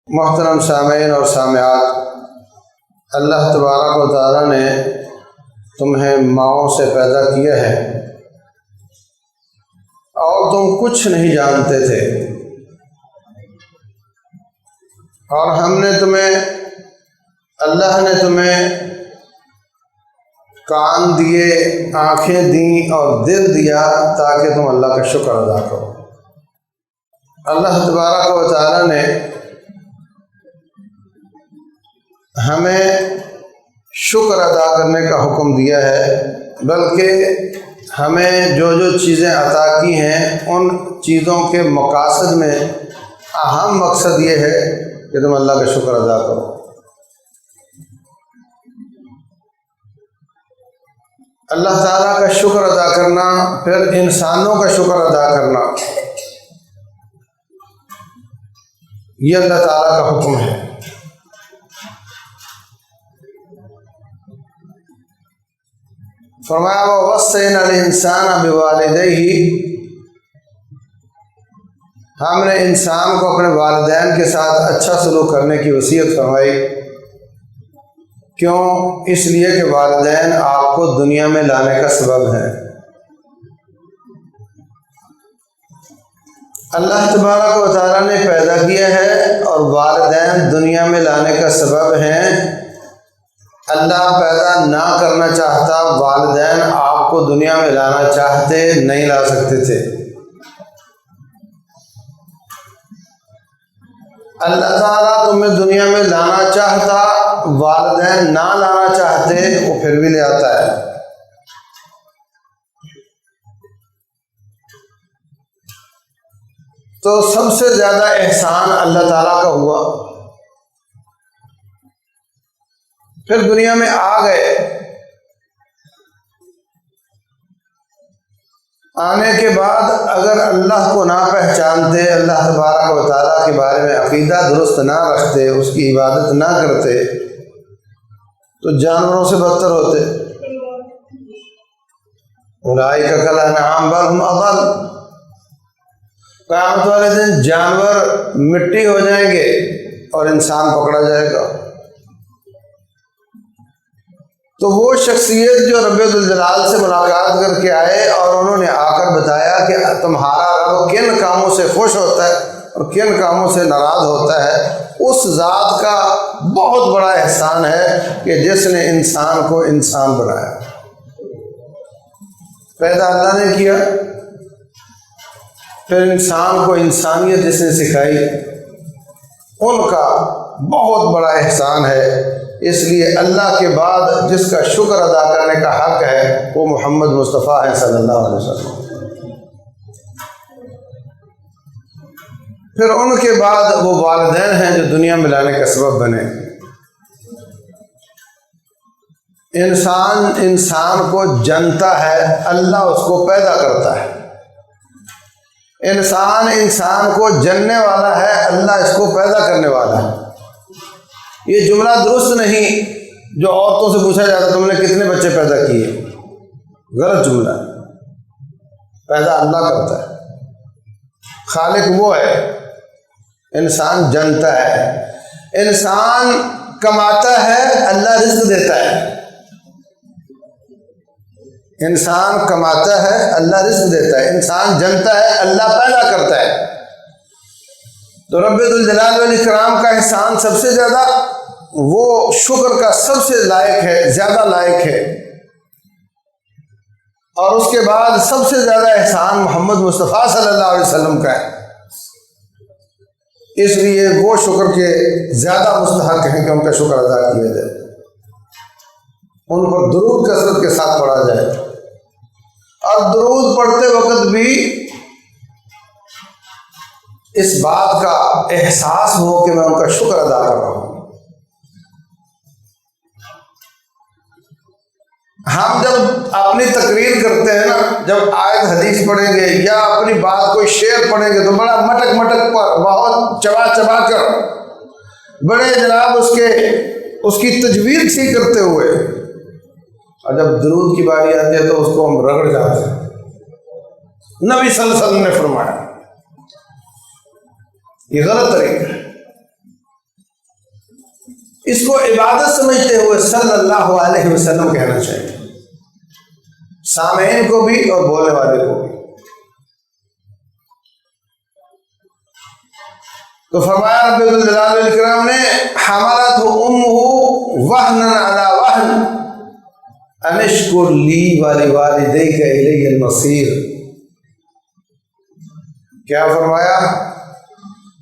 محترم سامعین اور سامعات، اللہ تبارک و تعالیٰ نے تمہیں ماؤں سے پیدا کیا ہے اور تم کچھ نہیں جانتے تھے، اور اللہ نے تمہیں کان دیے، آنکھیں دیں اور دل دیا تاکہ تم اللہ کا شکر ادا کرو۔ اللہ تبارک و تعالیٰ نے ہمیں شکر ادا کرنے کا حکم دیا ہے، بلکہ ہمیں جو چیزیں عطا کی ہیں ان چیزوں کے مقاصد میں اہم مقصد یہ ہے کہ تم اللہ کا شکر ادا کرو۔ اللہ تعالیٰ کا شکر ادا کرنا، پھر انسانوں کا شکر ادا کرنا، یہ اللہ تعالیٰ کا حکم ہے۔ فرمایا وَوَصَّيْنَا الْإِنسَانَ بِوَالِدَيْهِ، ہم نے انسان کو اپنے والدین کے ساتھ اچھا سلوک کرنے کی وصیت فرمائی۔ کیوں؟ اس لیے کہ والدین آپ کو دنیا میں لانے کا سبب ہیں۔ اللہ تبارک و تعالیٰ نے پیدا کیا ہے اور والدین دنیا میں لانے کا سبب ہیں۔ اللہ پیدا نہ کرنا چاہتا، والدین آپ کو دنیا میں لانا چاہتے نہیں لا سکتے تھے۔ اللہ تعالیٰ تمہیں دنیا میں لانا چاہتا، والدین نہ لانا چاہتے، وہ پھر بھی لے آتا ہے۔ تو سب سے زیادہ احسان اللہ تعالیٰ کا ہوا۔ پھر دنیا میں آ گئے، آنے کے بعد اگر اللہ کو نہ پہچانتے، اللہ تبارک و تعالیٰ کے بارے میں عقیدہ درست نہ رکھتے، اس کی عبادت نہ کرتے، تو جانوروں سے بدتر ہوتے۔ اولئک کالانعام بل ھم اضل، قیامت والے دن جانور مٹی ہو جائیں گے اور انسان پکڑا جائے گا۔ تو وہ شخصیت جو رب الجلال سے ملاقات کر کے آئے اور انہوں نے آ کر بتایا کہ تمہارا رب کن کاموں سے خوش ہوتا ہے اور کن کاموں سے ناراض ہوتا ہے، اس ذات کا بہت بڑا احسان ہے کہ جس نے انسان کو انسان بنایا۔ پیدا اللہ نے کیا، پھر انسان کو انسانیت جس نے سکھائی، ان کا بہت بڑا احسان ہے۔ اس لیے اللہ کے بعد جس کا شکر ادا کرنے کا حق ہے وہ محمد مصطفیٰ ہے صلی اللہ علیہ وسلم۔ پھر ان کے بعد وہ والدین ہیں جو دنیا میں لانے کا سبب بنے۔ انسان کو جنتا ہے، اللہ اس کو پیدا کرتا ہے۔ انسان کو جننے والا ہے، اللہ اس کو پیدا کرنے والا ہے۔ یہ جملہ درست نہیں جو عورتوں سے پوچھا جاتا تم نے کتنے بچے پیدا کیے، غلط جملہ۔ پیدا اللہ کرتا ہے، خالق وہ ہے، انسان جنتا ہے۔ انسان کماتا ہے، اللہ رزق دیتا ہے۔ انسان کماتا ہے، اللہ رزق دیتا ہے۔ انسان جنتا ہے، اللہ پیدا کرتا ہے۔ تو رب الجلال والاکرام کا احسان سب سے زیادہ وہ شکر کا سب سے لائق ہے، زیادہ لائق ہے۔ اور اس کے بعد سب سے زیادہ احسان محمد مصطفیٰ صلی اللہ علیہ وسلم کا ہے۔ اس لیے وہ شکر کے زیادہ مستحق ہیں کہ ان کا شکر ادا کیا جائے، ان پر درود کثرت کے ساتھ پڑھا جائے، اور درود پڑھتے وقت بھی اس بات کا احساس ہو کہ میں ان کا شکر ادا کر رہا ہوں۔ ہم جب اپنی تقریر کرتے ہیں نا، جب آیت حدیث پڑھیں گے یا اپنی بات کوئی شعر پڑھیں گے تو بڑا مٹک مٹک پر، بہت چبا چبا کر، بڑے جناب اس کی تجوید سی کرتے ہوئے، اور جب درود کی باری آتی ہے تو اس کو ہم رگڑ جاتے ہیں۔ نبی صلی اللہ علیہ وسلم نے فرمایا، یہ غلط طریقہ ہے۔ اس کو عبادت سمجھتے ہوئے صلی اللہ علیہ وسلم کہنا چاہیے، سامعین کو بھی اور بولنے والے کو بھی۔ تو فرمایا رب الجلال والاکرام نے حملتہ امہ وہنا علی وہن ان اشکر لی ولوالدیک الی المصیر۔ کیا فرمایا؟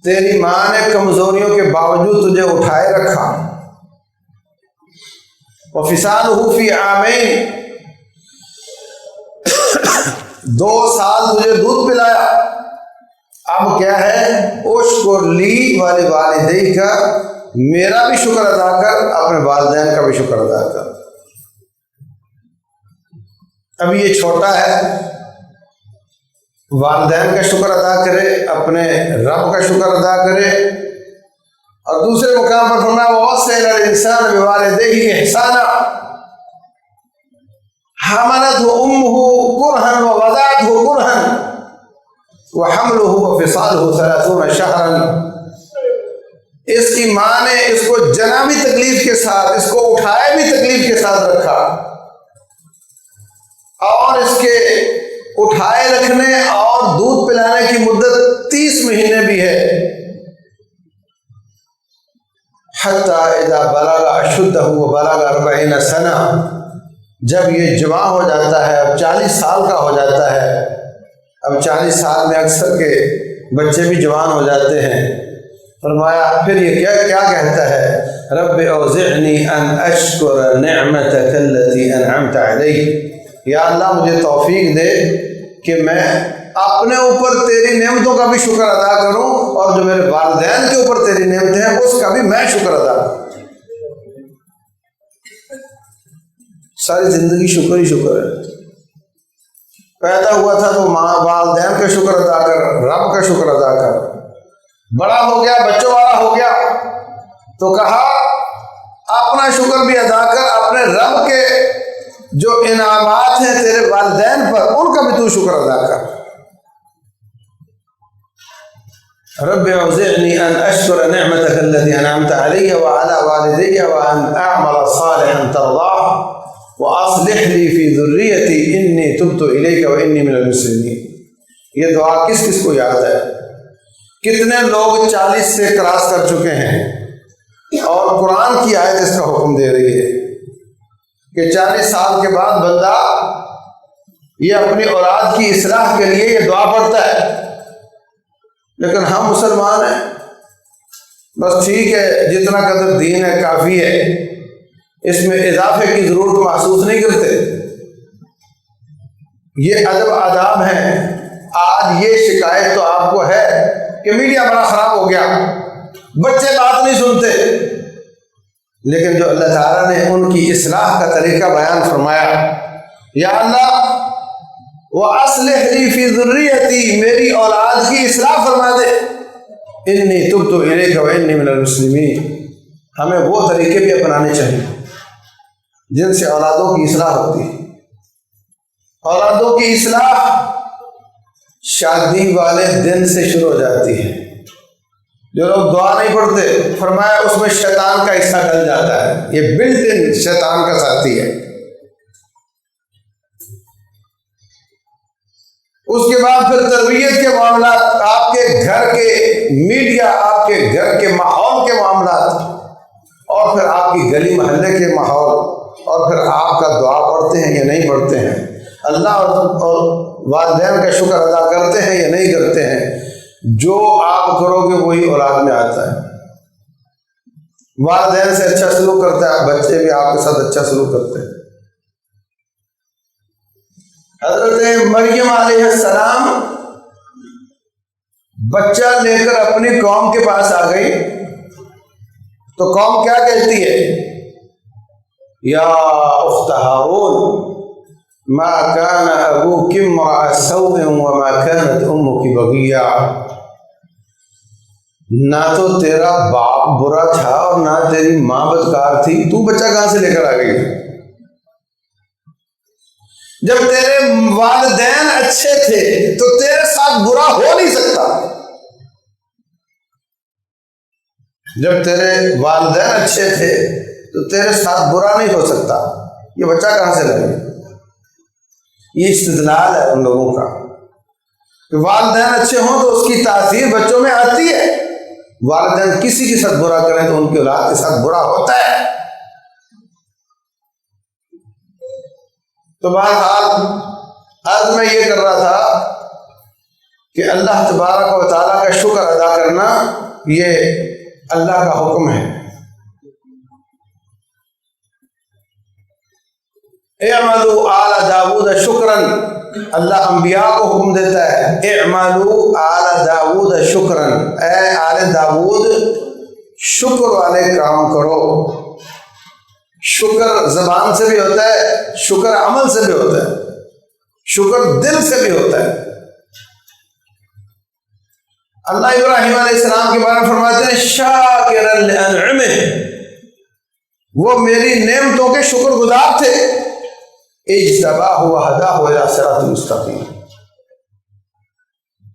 تیری ماں نے کمزوریوں کے باوجود تجھے اٹھائے رکھا، وفصالہ فی عامین، 2 سال تجھے دودھ پلایا، اب کیا ہے؟ اشکر لی ولوالدیک، میرا بھی شکر ادا کر، اپنے والدین کا بھی شکر ادا کر۔ اب یہ چھوٹا ہے، والدین کا شکر ادا کرے، اپنے رب کا شکر ادا کرے، اور دوسرے مقام پر فرمایا وَوَصَّيْنَا الْإِنسَانَ بِوَالِدَيْهِ إِحْسَانًا حَمَلَتْهُ أُمُّهُ كُرْهًا وَوَضَعَتْهُ كُرْهًا وَحَمْلُهُ وَفِصَالُهُ 30 شَهْرًا۔ اس کی ماں نے اس کو جنا بھی تکلیف کے ساتھ، اس کو اٹھایا بھی تکلیف کے ساتھ رکھا، اور اس کے اٹھائے رکھنے اور دودھ پلانے کی مدت 30 مہینے بھی ہے۔ حتی اذا بلغ اشدہ وبلغ 40 سنہ، جب یہ جوان ہو جاتا ہے، اب 40 سال کا ہو جاتا ہے، اب 40 سال میں اکثر کے بچے بھی جوان ہو جاتے ہیں، فرمایا پھر یہ کیا کہتا ہے؟ رب اوزعنی ان اشکر نعمتک التی انعمت علی، یا اللہ مجھے توفیق دے کہ میں اپنے اوپر تیری نعمتوں کا بھی شکر ادا کروں، اور جو میرے والدین کے اوپر تیری نعمتیں ہیں اس کا بھی میں شکر ادا کروں۔ ساری زندگی شکر ہی شکر ہے۔ پیدا ہوا تھا تو ماں والدین کا شکر ادا کر، رب کا شکر ادا کر، بڑا ہو گیا، بچوں والا ہو گیا تو کہا اپنا شکر بھی ادا کر، اپنے رب کے جو انعامات ہیں تیرے والدین پر ان کا بھی تو شکر ادا کر۔ رب اوزعنی ان اشکر نعمتک التی انعمت علی وعلی والدی وان اعمل صالحا ترضاه واصلح لی فی ذریتی انی تبت الیک وانی من المسلمین۔ یہ دعا کس کس کو یاد ہے؟ کتنے لوگ 40 سے کراس کر چکے ہیں، اور قرآن کی آیت اس کا حکم دے رہی ہے کہ 40 سال کے بعد بندہ یہ اپنی اولاد کی اصلاح کے لیے یہ دعا پڑھتا ہے۔ لیکن ہم مسلمان ہیں، بس ٹھیک ہے جتنا قدر دین ہے کافی ہے، اس میں اضافے کی ضرورت محسوس نہیں کرتے۔ یہ ادب آداب ہیں۔ آج یہ شکایت تو آپ کو ہے کہ میڈیا بڑا خراب ہو گیا، بچے بات نہیں سنتے، لیکن جو اللہ تعالیٰ نے ان کی اصلاح کا طریقہ بیان فرمایا، یا اللہ وَأَصْلِحْ لِي فِي ذُرِّيَّتِي، میری اولاد کی اصلاح فرما دے، اِنِّي تُبْتُ إِلَيْكَ وَإِنِّي مِنَ الْمُسْلِمِينَ۔ ہمیں وہ طریقے بھی اپنانے چاہیے جن سے اولادوں کی اصلاح ہوتی ہے۔ اولادوں کی اصلاح شادی والے دن سے شروع ہو جاتی ہے۔ جو لوگ دعا نہیں پڑھتے، فرمایا اس میں شیطان کا حصہ ڈل جاتا ہے، یہ بلٹ ان شیطان کا ساتھی ہے۔ اس کے بعد پھر تربیت کے معاملات، آپ کے گھر کے میڈیا، آپ کے گھر کے ماحول کے معاملات، اور پھر آپ کی گلی محلے کے ماحول، اور پھر آپ کا دعا پڑھتے ہیں یا نہیں پڑھتے ہیں، اللہ اور والدین کا شکر ادا کرتے ہیں یا نہیں کرتے ہیں۔ جو آپ کرو گے وہی اولاد میں آتا ہے۔ والدین سے اچھا سلوک کرتا ہے، بچے بھی آپ کے ساتھ اچھا سلوک کرتے ہیں۔ حضرت مریم علیہ السلام بچہ لے کر اپنی قوم کے پاس آ گئی تو قوم کیا کہتی ہے؟ یا اخت ہارون ما کان ابوک امرأ سوء وما کانت امک بغیا۔ نہ تو تیرا باپ برا تھا اور نہ تیری ماں بدکار تھی، تو بچہ کہاں سے لے کر آ گئی؟ جب تیرے والدین اچھے تھے تو تیرے ساتھ برا ہو نہیں سکتا۔ جب تیرے والدین اچھے تھے تو تیرے ساتھ برا نہیں ہو سکتا، یہ بچہ کہاں سے لگے؟ یہ استدلال ہے ان لوگوں کا کہ والدین اچھے ہوں تو اس کی تاثیر بچوں میں آتی ہے، والدین کسی کے ساتھ برا کریں تو ان کی اولاد کے ساتھ برا ہوتا ہے۔ تو بہرحال آج میں یہ کر رہا تھا کہ اللہ تبارک و تعالیٰ کا شکر ادا کرنا یہ اللہ کا حکم ہے۔ اعملوا آل داود شکرا، اللہ انبیاء کو حکم دیتا ہے اعملوا آل داود شکرا، اے آل داود شکر والے کام کرو۔ شکر زبان سے بھی ہوتا ہے، شکر عمل سے بھی ہوتا ہے، شکر دل سے بھی ہوتا ہے۔ اللہ ابراہیم علیہ السلام کے بارے میں فرماتے ہیں شاکرا لانعمہ، وہ میری نعمتوں کے شکر گزار تھے۔ اجتباہ وہداہ الی صراط مستقیم،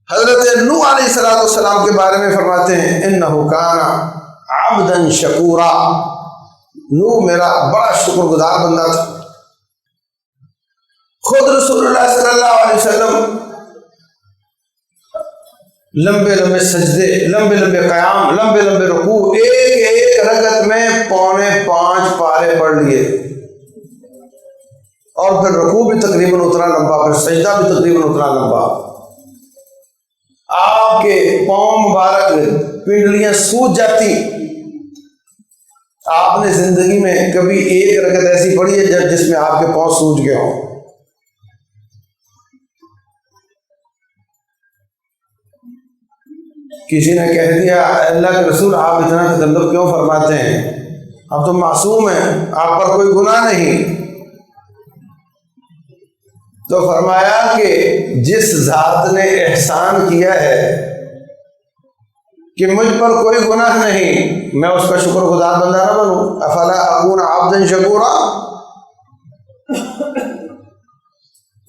حضرت نوح علیہ السلام کے بارے میں فرماتے ہیں انہ کان عبدا شکورا، نوح میرا بڑا شکر گزار بندہ تھا۔ خود رسول اللہ صلی اللہ علیہ وسلم لمبے لمبے سجدے، لمبے لمبے قیام، لمبے لمبے رکوع، ایک ایک رکعت میں 4.5 پارے پڑھ لیے، اور پھر رکوع بھی تقریباً اتنا لمبا، پھر سجدہ بھی تقریباً اتنا لمبا۔ آپ کے پاؤں مبارک پنڈلیاں سوج جاتی۔ آپ نے زندگی میں کبھی ایک رکعت ایسی پڑھی ہے جس میں آپ کے پاؤں سوج گئے ہوں؟ کسی نے کہہ دیا اللہ کے رسول آپ اتنا تکلف کیوں فرماتے ہیں، آپ تو معصوم ہیں، آپ پر کوئی گناہ نہیں۔ تو فرمایا کہ جس ذات نے احسان کیا ہے کہ مجھ پر کوئی گناہ نہیں، میں اس کا شکر گزار بندہ نہ بنوں؟ افلا اکون عبدا شکورا،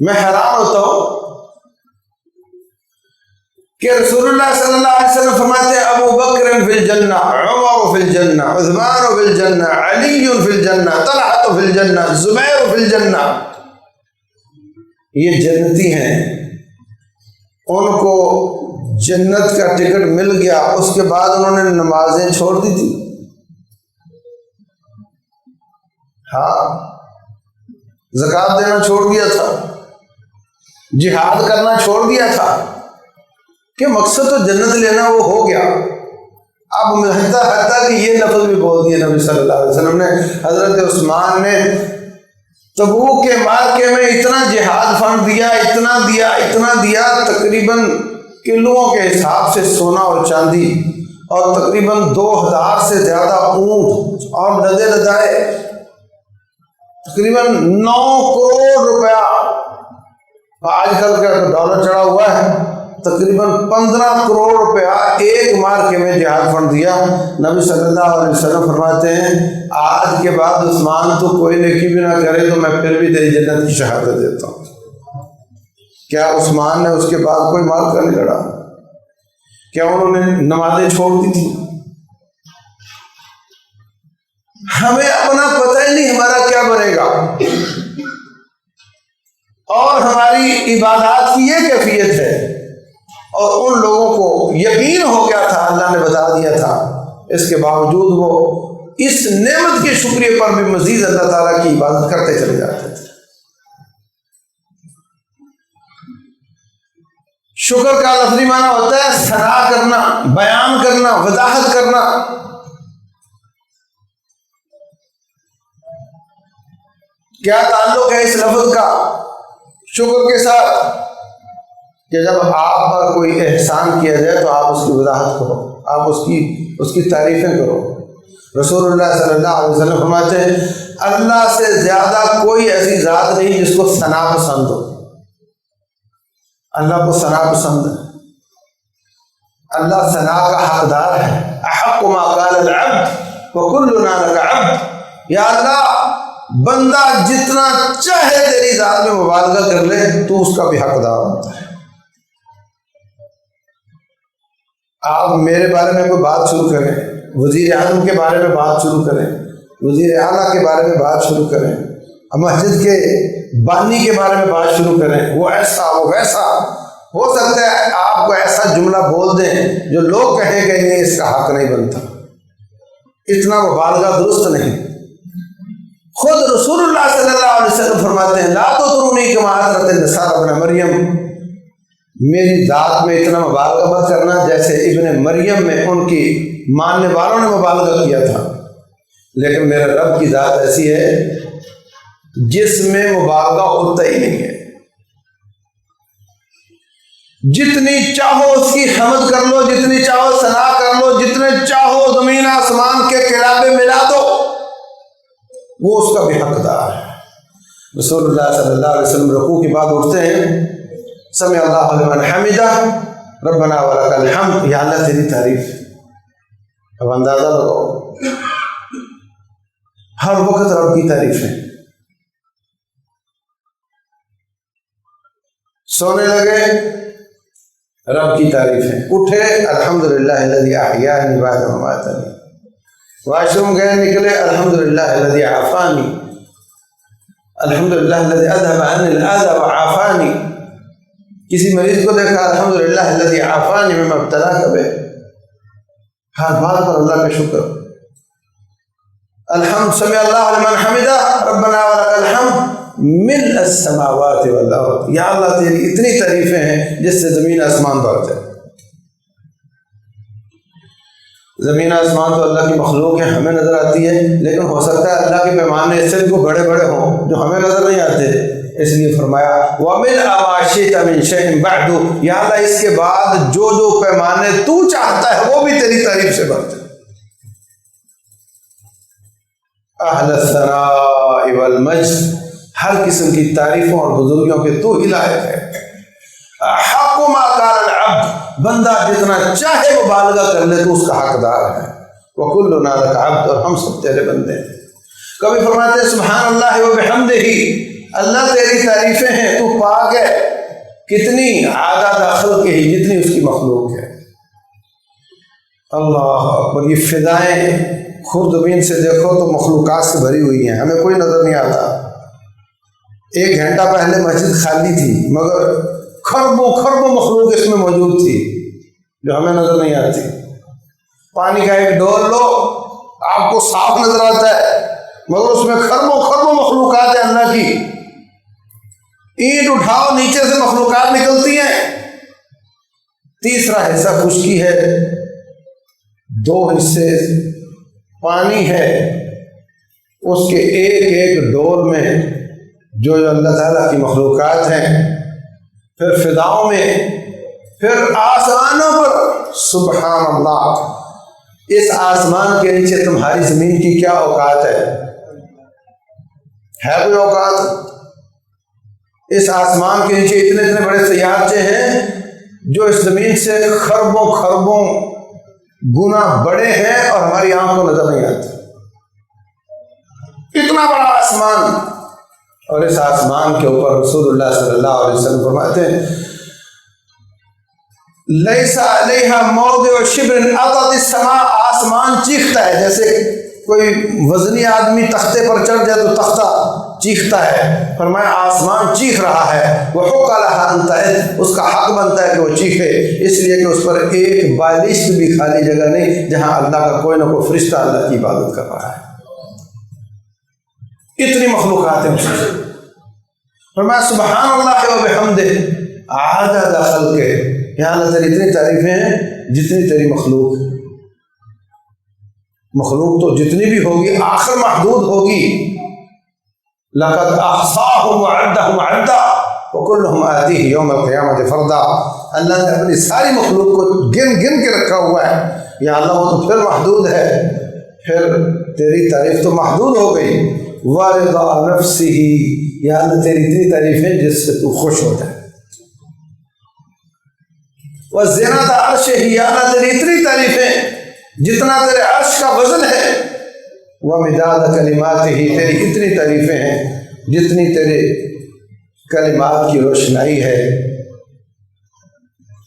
میں حیران ہوتا ہوں کہ رسول اللہ صلی اللہ علیہ وسلم فرماتے ہیں ابو بکر فی الجنہ، عمر فی الجنہ، عثمان فی الجنہ، علی فی الجنہ، طلحہ فی الجنہ، زبیر فی الجنہ۔ یہ جنتی ہیں، ان کو جنت کا ٹکٹ مل گیا، اس کے بعد انہوں نے نمازیں چھوڑ دی تھی، ہاں زکوٰۃ دینا چھوڑ دیا تھا، جہاد کرنا چھوڑ دیا تھا، کہ مقصد تو جنت لینا وہ ہو گیا۔ اب حتیٰ کہ یہ لفظ بھی بول دیا نبی صلی اللہ علیہ وسلم نے، حضرت عثمان نے تبوک کے معرکے میں اتنا جہاد فنڈ دیا، اتنا دیا، تقریباً کلوؤں کے حساب سے سونا اور چاندی، اور تقریباً 2000 سے زیادہ اونٹ اور لدے لدائے، تقریباً 9 کروڑ روپیہ، آج کل کا ڈالر چڑھا ہوا ہے، تقریباً 15 کروڑ روپیہ ایک مارکے میں جہاد فنڈ دیا۔ نبی صلی اللہ علیہ وسلم فرماتے ہیں آج کے بعد عثمان تو کوئی نیکی بھی نہ کرے تو میں پھر بھی تیری جنت کی شہادت دیتا ہوں۔ کیا عثمان نے اس کے بعد کوئی مال کا نہیں لڑا؟ کیا انہوں نے نمازیں چھوڑ دی تھی؟ ہمیں اپنا پتہ ہی نہیں ہمارا کیا بنے گا، اور ہماری عبادات کی یہ کیفیت ہے، اور ان لوگوں کو یقین ہو گیا تھا، اللہ نے بتا دیا تھا، اس کے باوجود وہ اس نعمت کے شکریہ پر بھی مزید اللہ تعالیٰ کی عبادت کرتے چلے جاتے تھے۔ شکر کا لفظی معنی ہوتا ہے ثنا کرنا، بیان کرنا، وضاحت کرنا۔ کیا تعلق ہے اس لفظ کا شکر کے ساتھ؟ کہ جب آپ پر کوئی احسان کیا جائے تو آپ اس کی وضاحت کرو، آپ اس کی تعریفیں کرو۔ رسول اللہ صلی اللہ علیہ وسلم فرماتے ہیں اللہ سے زیادہ کوئی ایسی ذات نہیں جس کو ثنا پسند ہو۔ اللہ کو ثنا پسند ہے، اللہ ثنا کا حقدار ہے۔ احق ما قال العبد وکلنا لک عبد، یا اللہ بندہ جتنا چاہے تیری ذات میں مبالغہ کر لے تو اس کا بھی حقدار ہوتا ہے۔ آپ میرے بارے میں کوئی بات شروع کریں وزیر اعظم کے بارے میں بات شروع کریں، وزیر اعلیٰ کے بارے میں بات شروع کریں، مسجد کے بانی کے بارے میں بات شروع کریں، وہ ایسا وہ ویسا، ہو سکتا ہے آپ کو ایسا جملہ بول دیں جو لوگ کہیں کہ نہیں اس کا حق نہیں بنتا، اتنا مبالغہ درست نہیں۔ خود رسول اللہ صلی اللہ علیہ وسلم فرماتے ہیں لا تطرونی کما اطرت النصارى ابن مریم، میری ذات میں اتنا مبالغہ مت کرنا جیسے ابن مریم میں ان کی ماننے والوں نے مبالغہ کیا تھا، لیکن میرے رب کی ذات ایسی ہے جس میں مبالغہ ہوتا ہی نہیں ہے، جتنی چاہو اس کی حمد کر لو، جتنی چاہو ثنا کر لو، جتنے چاہو زمین آسمان کے قلابے ملا دو، وہ اس کا بھی حقدار ہے۔ رسول اللہ صلی اللہ علیہ وسلم رکوع کے بعد اٹھتے ہیں، سمع اللہ لمن حمدہ ربنا ولک الحمد، یا اللہ تیری تعریف۔ اب اندازہ لگاؤ، ہر وقت رب کی تعریف ہے۔ سونے لگے رب کی تعریف ہے، اٹھے الحمدللہ الذی احیانی بعد ما اماتنی، واش روم گئے نکلے الحمدللہ الذی عافانی، الحمدللہ الذی اذهب عنی الاذى وعافانی، کسی مریض کو دیکھا الحمدللہ الذی عافانی مما ابتلاک بہ، ہر بات پر اللہ کا شکر۔ الحمد سمع اللہ لمن حمدہ ربنا ولک الحمد ملء السماوات والارض، یا اللہ تیری اتنی تعریفیں ہیں جس سے زمین آسمان بھر جائے۔ زمین آسمان تو اللہ کی مخلوق ہے، ہمیں نظر آتی ہے، لیکن ہو سکتا ہے اللہ کے پیمانے اس سے بھی بڑے بڑے ہوں جو ہمیں نظر نہیں آتے، اس لیے فرمایا وَمِنْ أَوَاشِتَ مِنْ شَيْءٍ بَعْدُ، یا اللہ اس کے بعد جو جو پیمانے تو چاہتا ہے وہ بھی تیری تعریف سے بھرتے۔ اہل الثناء والمجد، ہر قسم کی تعریفوں اور بزرگیوں کے تو ہی لائق ہے۔ حق ما قال العبد، بندہ جتنا چاہے مبالغہ کر لے تو اس کا حقدار ہے۔ وَكُلُّنَا لَكَ عَبْدٌ، اور ہم سب تیرے بندے ہیں۔ کبھی فرماتے ہیں سبحان اللہ وبحمدہ، اللہ تیری تعریفیں ہیں، تو پاک ہے، کتنی عدد خلق ہی جتنی اس کی مخلوق ہے۔ اللہ اکبر، یہ فضائیں خوردبین سے دیکھو تو مخلوقات سے بھری ہوئی ہیں، ہمیں کوئی نظر نہیں آتا۔ ایک گھنٹہ پہلے مسجد خالی تھی مگر خربوں خربوں مخلوق اس میں موجود تھی جو ہمیں نظر نہیں آتی۔ پانی کا ایک ڈول لو آپ کو صاف نظر آتا ہے مگر اس میں خربوں خربوں مخلوقات ہیں اللہ کی۔ اینٹ اٹھاؤ نیچے سے مخلوقات نکلتی ہیں۔ تیسرا حصہ خشکی ہے، دو حصے پانی ہے، اس کے ایک ایک ڈول میں جو اللہ تعالیٰ کی مخلوقات ہیں، پھر فضاؤں میں، پھر آسمانوں پر۔ سبحان اللہ، اس آسمان کے نیچے تمہاری زمین کی کیا اوقات ہے کوئی اوقات؟ اس آسمان کے نیچے اتنے اتنے بڑے سیارچے ہیں جو اس زمین سے خربوں خربوں گنا بڑے ہیں اور ہماری آنکھ کو نظر نہیں آتے۔ اتنا بڑا آسمان، اور اس آسمان کے اوپر رسول اللہ صلی اللہ علیہ وسلم فرماتے ہیں لیس علیہا موضع شبر اطت السماء، آسمان چیختا ہے، جیسے کوئی وزنی آدمی تختے پر چڑھ جائے تو تختہ چیختا ہے، فرمایا آسمان چیخ رہا ہے۔ وحق لہا ان تعد، اس کا حق بنتا ہے کہ وہ چیخے، اس لیے کہ اس پر ایک بالشت بھی خالی جگہ نہیں جہاں اللہ کا کوئی نہ کوئی فرشتہ اللہ کی عبادت کر رہا ہے۔ اتنی مخلوقات ہیں، فرمایا سبحان اللہ وبحمدہ عدد خلقہ، یا اللہ تیری اتنی تعریفیں ہیں جتنی تیری مخلوق۔ مخلوق تو جتنی بھی ہوگی آخر محدود ہوگی۔ لقد احصاهم وعدهم عدا وكلهم آتيه يوم القيامة فردا، اللہ نے اپنی ساری مخلوق کو گن گن کے رکھا ہوا ہے۔ یا اللہ وہ تو پھر محدود ہے، پھر تیری تعریف تو محدود ہو گئی۔ وَرِضَا نَفْسِهِ، یا اللہ تیری اتنی تعریف ہے جس سے تو خوش ہو جائے۔ وَزِنَةَ عَرْشِهِ، یا اللہ تیری اتنی تعریفیں جتنا تیرے عرش کا وزن ہے۔ وَمِدَادَ كَلِمَاتِهِ، تیری اتنی تعریفیں ہیں جتنی تیرے کلمات کی روشنائی ہے۔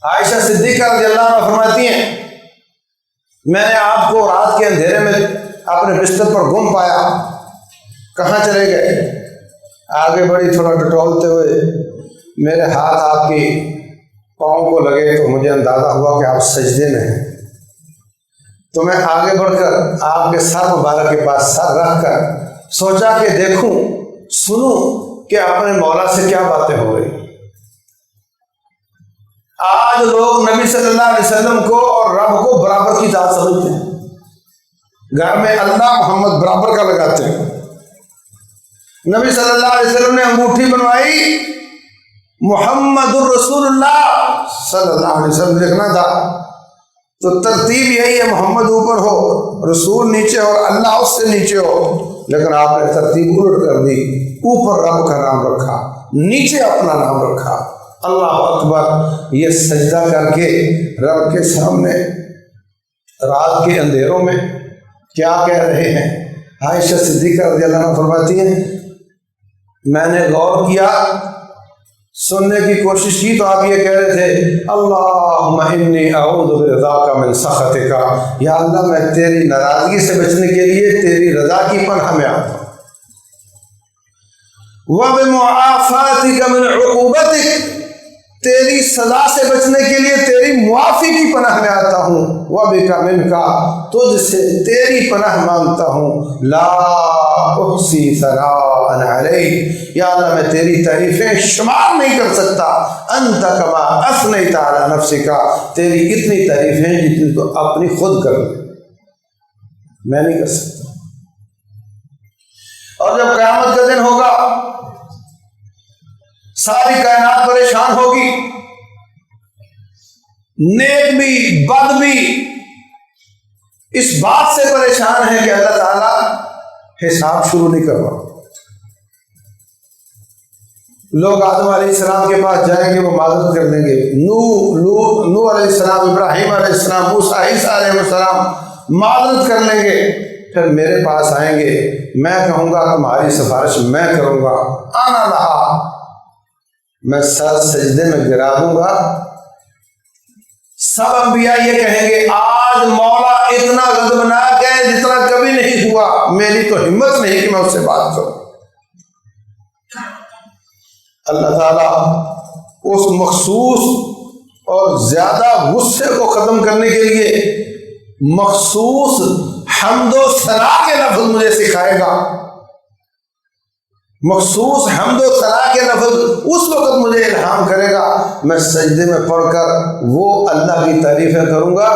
عائشہ صدیقہ رضی اللہ عنہ فرماتی ہیں میں نے آپ کو رات کے اندھیرے میں اپنے بستر پر گم پایا، کہاں چلے گئے؟ آگے بڑھی، تھوڑا ٹٹولتے ہوئے میرے ہاتھ آپ کی پاؤں کو لگے تو مجھے اندازہ ہوا کہ آپ سجدے میں ہیں، تو میں آگے بڑھ کر آپ کے سر مبارک کے پاس سر رکھ کر سوچا کہ دیکھوں سنوں کہ اپنے مولا سے کیا باتیں ہو رہی۔ آج لوگ نبی صلی اللہ علیہ وسلم کو اور رب کو برابر کی ذات سمجھتے ہیں، گھر میں اللہ محمد برابر کا لگاتے ہیں۔ نبی صلی اللہ علیہ وسلم نے انگوٹھی بنوائی، محمد الرسول اللہ صلی اللہ علیہ وسلم لکھنا تھا، تو ترتیب یہی ہے، محمد اوپر ہو، رسول نیچے ہو اور اللہ اس سے نیچے ہو، لیکن آپ نے ترتیب الٹ کر دی، اوپر رب کا نام رکھا، نیچے اپنا نام رکھا۔ اللہ اکبر، یہ سجدہ کر کے رب کے سامنے رات کے اندھیروں میں کیا کہہ رہے ہیں؟ عائشہ صدیقہ رضی اللہ عنہا فرماتی ہیں میں نے غور کیا، سننے کی کوشش کی، تو آپ یہ کہہ رہے تھے اللہم انی اعوذ برضاک من سخطک، یا اللہ میں تیری ناراضگی سے بچنے کے لیے تیری رضا کی پناہ میں آتا ہوں، وبمعافاتک من عقوبتک، تیری سزا سے بچنے کے لیے تیری معافی کی پناہ میں آتا ہوں، وبک منک، تجھ سے تیری پناہ مانگتا ہوں، لا احصی ثناء علیک، یا اللہ میں تیری تعریفیں شمار نہیں کر سکتا، انت کما اثنیت علی نفسک، تیری اتنی تعریفیں جتنی تو اپنی خود کر لے، میں نہیں کر سکتا۔ اور جب قیامت کا دن ہوگا، ساری کائنات پریشان ہوگی، نیک بھی بد بھی اس بات سے پریشان ہے کہ اللہ تعالیٰ حساب شروع نہیں کروا۔ لوگ آدم علیہ السلام کے پاس جائیں گے، وہ معذرت کر دیں گے، نوح علیہ السلام، ابراہیم علیہ السلام، موسیٰ، عیسیٰ علیہ السلام معذرت کر لیں گے، پھر میرے پاس آئیں گے، میں کہوں گا تمہاری سفارش میں کروں گا، آنا لہا، میں سر سجدے میں گرا دوں گا۔ سب انبیاء یہ کہیں گے آج مولا اتنا غضبناک ہے جتنا کبھی نہیں ہوا، میری تو ہمت نہیں کہ میں اس سے بات کروں۔ اللہ تعالیٰ اس مخصوص اور زیادہ غصے کو ختم کرنے کے لیے مخصوص حمد و ثنا کے لفظ مجھے سکھائے گا، مخصوص حمد و ثنا کے لفظ اس وقت مجھے الہام کرے گا، میں سجدے میں پڑھ کر وہ اللہ کی تعریفیں کروں گا،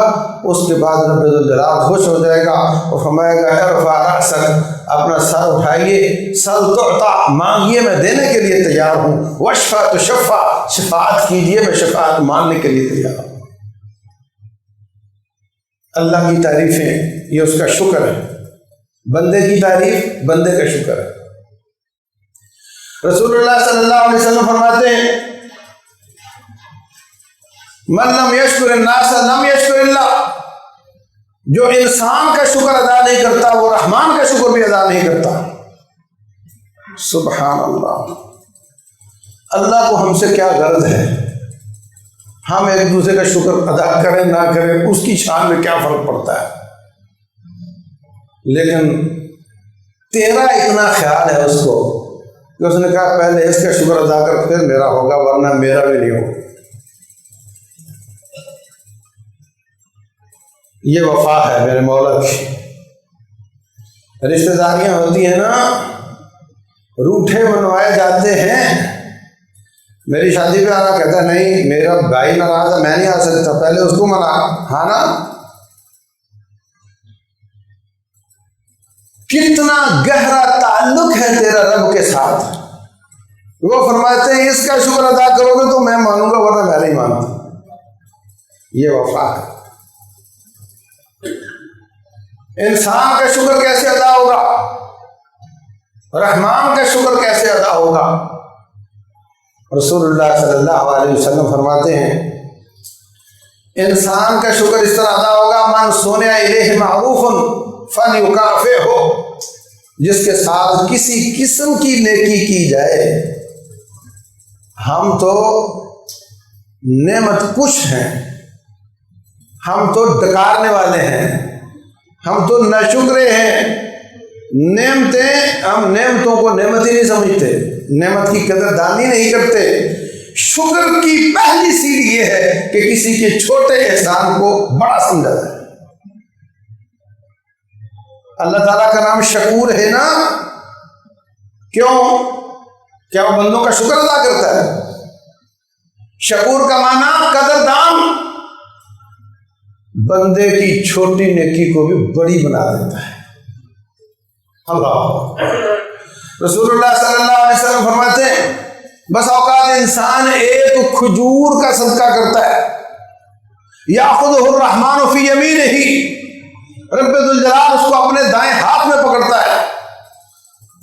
اس کے بعد رب الجلال خوش ہو جائے گا اور فرمائے گا ارفع رأسک، اپنا سر اٹھائیے، سل تعطا، مانگیے میں دینے کے لیے تیار ہوں، واشفع تشفع، شفاعت کیجیے میں شفاعت ماننے کے لیے تیار ہوں۔ اللہ کی تعریفیں یہ اس کا شکر ہے، بندے کی تعریف بندے کا شکر ہے۔ رسول اللہ صلی اللہ علیہ وسلم فرماتے ہیں من لم یشکر الناس لم یشکر اللہ، جو انسان کا شکر ادا نہیں کرتا وہ رحمان کا شکر بھی ادا نہیں کرتا۔ سبحان اللہ، اللہ کو ہم سے کیا غرض ہے، ہم ایک دوسرے کا شکر ادا کریں نہ کریں اس کی شان میں کیا فرق پڑتا ہے، لیکن تیرا اتنا خیال ہے اس کو کہ اس نے کہا پہلے اس کا شکر ادا کر پھر میرا ہوگا، ورنہ میرا بھی نہیں ہوگا۔ یہ وفا ہے میرے مولا کی۔ رشتہ داریاں ہوتی ہیں نا، روٹھے منوائے جاتے ہیں، میری شادی پہ آنا، کہتا ہے نہیں میرا بھائی ناراض ہے میں نہیں آ سکتا، پہلے اس کو منا، ہاں نا۔ کتنا گہرا تعلق ہے تیرا رب کے ساتھ، وہ فرماتے ہیں اس کا شکر ادا کرو گے تو میں مانوں گا ورنہ میں نہیں مانتا۔ یہ وفا ہے۔ انسان کا شکر کیسے ادا ہوگا، رحمان کا شکر کیسے ادا ہوگا؟ رسول اللہ صلی اللہ علیہ وسلم فرماتے ہیں انسان کا شکر اس طرح ادا ہوگا من صنع الیہ معروف فلیکافئہ، جس کے ساتھ کسی قسم کی نیکی کی جائے۔ ہم تو نعمت کش ہیں، ہم تو ڈکارنے والے ہیں، ہم تو ناشکرے ہیں۔ نعمتیں، ہم نعمتوں کو نعمت ہی نہیں سمجھتے، نعمت کی قدر دانی نہیں کرتے۔ شکر کی پہلی سیڑھی یہ ہے کہ کسی کے چھوٹے احسان کو بڑا سمجھا جائے۔ اللہ تعالیٰ کا نام شکور ہے نا، کیوں؟ کیا وہ بندوں کا شکر ادا کرتا ہے؟ شکور کا معنی قدردان، بندے کی چھوٹی نیکی کو بھی بڑی بنا دیتا ہے۔ اللہ، رسول اللہ صلی اللہ علیہ وسلم فرماتے ہیں بس اوقات انسان ایک کھجور کا صدقہ کرتا ہے، یاخذہ الرحمن فی یمینہ، رب ذوالجلال اس کو اپنے دائیں ہاتھ میں پکڑتا ہے،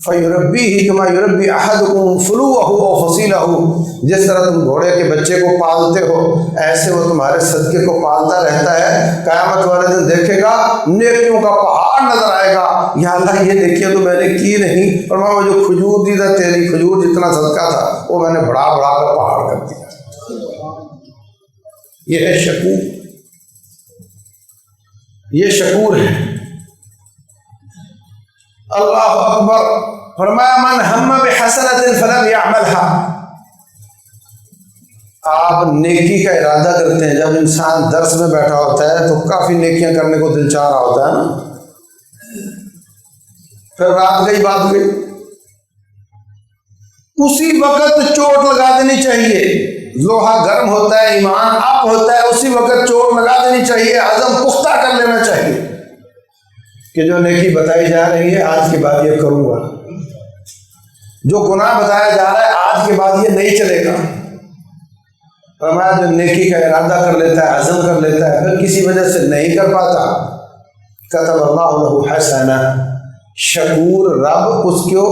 فیربیہ کما یربی احدکم فلوہ او فصیلہ، جس طرح تم گھوڑے کے بچے کو پالتے ہو ایسے وہ تمہارے صدقے کو پالتا رہتا ہے۔ قیامت والے دن دیکھے گا نیکیوں کا پہاڑ نظر آئے گا، یا اللہ یہ دیکھیے تو میں نے کی نہیں، اور وہ جو کھجور دی تھا، تیری کھجور جتنا صدقہ تھا وہ میں نے بڑا بڑا کر پہاڑ کر دیا۔ یہ ہے شکور، یہ شکور ہے۔ اللہ اکبر، فرمایا من ہم بحسنۃ فلم یعملها۔ آپ نیکی کا ارادہ کرتے ہیں، جب انسان درس میں بیٹھا ہوتا ہے تو کافی نیکیاں کرنے کو دل چاہ رہا ہوتا ہے نا، پھر رات گئی بات گئی، اسی وقت چوٹ لگا دینی چاہیے۔ لوہا گرم ہوتا ہے، ایمان اپ ہوتا ہے، اسی وقت چوٹ لگا دینی چاہیے، عزم پختہ کر لینا چاہیے کہ جو نیکی بتائی جا رہی ہے آج کے بعد یہ کروں گا، جو گناہ بتایا جا رہا ہے آج کے بعد یہ نہیں چلے گا۔ فرمایا جو نیکی کا ارادہ کر لیتا ہے، عزم کر لیتا ہے، پھر کسی وجہ سے نہیں کر پاتا، کتب اللہ لہ حسنہ، شکور رب اس کو